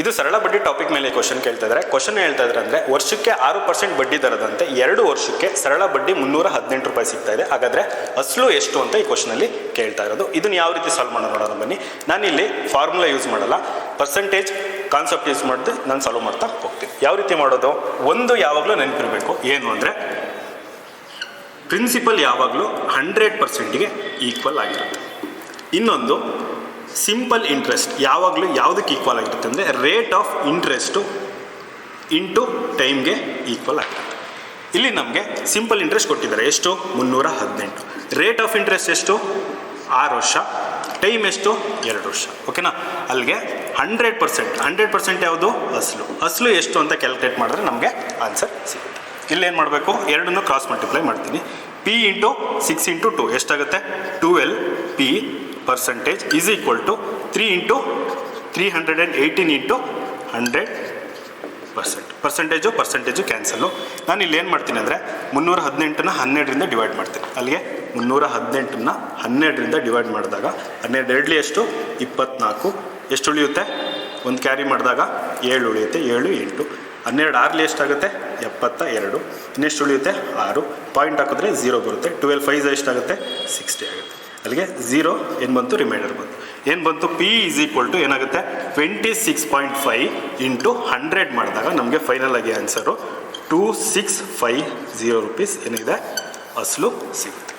ಇದು ಸರಳ ಬಡ್ಡಿ ಟಾಪಿಕ್ ಮೇಲೆ ಕ್ವಶನ್ ಕೇಳ್ತಾ ಇದ್ದಾರೆ. ಕ್ವಶನ್ ಹೇಳ್ತಾ ಇದ್ದಾರೆ ಅಂದರೆ ವರ್ಷಕ್ಕೆ 6% ಬಡ್ಡಿ ದರದಂತೆ 2 ವರ್ಷಕ್ಕೆ ಸರಳ ಬಡ್ಡಿ 318 ರೂಪಾಯಿ ಸಿಗ್ತಾ ಇದೆ. ಹಾಗಾದರೆ ಅಸಲು ಎಷ್ಟು ಅಂತ ಈ ಕ್ವಶನಲ್ಲಿ ಕೇಳ್ತಾ ಇರೋದು. ಇದನ್ನು ಯಾವ ರೀತಿ ಸಾಲ್ವ್ ಮಾಡೋಣ ನೋಡೋಣ ಬನ್ನಿ. ನಾನಿಲ್ಲಿ ಫಾರ್ಮುಲಾ ಯೂಸ್ ಮಾಡಲ್ಲ, ಪರ್ಸೆಂಟೇಜ್ ಕಾನ್ಸೆಪ್ಟ್ ಯೂಸ್ ಮಾಡಿದೆ ನಾನು ಸಾಲ್ವ್ ಮಾಡ್ತಾ ಹೋಗ್ತೀನಿ. ಯಾವ ರೀತಿ ಮಾಡೋದು, ಒಂದು ಯಾವಾಗಲೂ ನೆನಪಿರಬೇಕು, ಏನು ಅಂದರೆ ಪ್ರಿನ್ಸಿಪಲ್ ಯಾವಾಗಲೂ 100%ಗೆ ಈಕ್ವಲ್ ಆಗಿರುತ್ತೆ. ಇನ್ನೊಂದು ಸಿಂಪಲ್ ಇಂಟ್ರೆಸ್ಟ್ ಯಾವಾಗಲೂ ಯಾವುದಕ್ಕೆ ಈಕ್ವಲ್ ಆಗಿರುತ್ತೆ ಅಂದರೆ ರೇಟ್ ಆಫ್ ಇಂಟ್ರೆಸ್ಟು ಇಂಟು ಟೈಮ್ಗೆ ಈಕ್ವಲ್ ಆಗಿರುತ್ತೆ. ಇಲ್ಲಿ ನಮಗೆ ಸಿಂಪಲ್ ಇಂಟ್ರೆಸ್ಟ್ ಕೊಟ್ಟಿದ್ದಾರೆ, ಎಷ್ಟು 318. ರೇಟ್ ಆಫ್ ಇಂಟ್ರೆಸ್ಟ್ ಎಷ್ಟು 6 ವರ್ಷ, ಟೈಮ್ ಎಷ್ಟು 2 ವರ್ಷ. ಓಕೆನಾ, ಅಲ್ಲಿಗೆ 100% ಯಾವುದು ಅಸಲು ಎಷ್ಟು ಅಂತ ಕ್ಯಾಲ್ಕುಲೇಟ್ ಮಾಡಿದ್ರೆ ನಮಗೆ ಆನ್ಸರ್ ಸಿಗುತ್ತೆ. ಇಲ್ಲೇನು ಮಾಡಬೇಕು, ಎರಡನ್ನೂ ಕ್ರಾಸ್ ಮಲ್ಟಿಪ್ಲೈ ಮಾಡ್ತೀನಿ. P ಇಂಟು 6 ಇಂಟು 2 ಎಷ್ಟಾಗುತ್ತೆ 12 P percentage is equal to 3 into 318 into 100%. Percentage cancel. ನಾನು ಇಲ್ಲಿ ಏನು ಮಾಡ್ತೀನಿ ಅಂದರೆ 318ನ 12ರಿಂದ ಡಿವೈಡ್ ಮಾಡ್ತೀನಿ. ಅಲ್ಲಿಗೆ 318ನ 12ರಿಂದ ಡಿವೈಡ್ ಮಾಡಿದಾಗ 12 2 ಎಷ್ಟು 24, ಎಷ್ಟು ಉಳಿಯುತ್ತೆ, ಒಂದು ಕ್ಯಾರಿ ಮಾಡಿದಾಗ 7 ಉಳಿಯುತ್ತೆ, 7 8, 12 6 ಎಷ್ಟಾಗುತ್ತೆ 72, ಇನ್ನೆಷ್ಟು ಉಳಿಯುತ್ತೆ 6, ಪಾಯಿಂಟ್ ಹಾಕಿದ್ರೆ 0 ಬರುತ್ತೆ. 12 5 ಎಷ್ಟಾಗುತ್ತೆ 60 ಆಗುತ್ತೆ. ಅಲ್ಲಿಗೆ 0 ಏನು ಬಂತು, ರಿಮೈಂಡರ್ ಬಂತು. ಏನು ಬಂತು, P ಈಸ್ ಈಕ್ವಲ್ ಟು ಏನಾಗುತ್ತೆ 26.5 ಇಂಟು 100 ಮಾಡಿದಾಗ ನಮಗೆ ಫೈನಲ್ ಆಗಿ ಆನ್ಸರು 2650 ರೂಪೀಸ್ ಏನಿದೆ ಅಸಲು ಸಿಗುತ್ತೆ.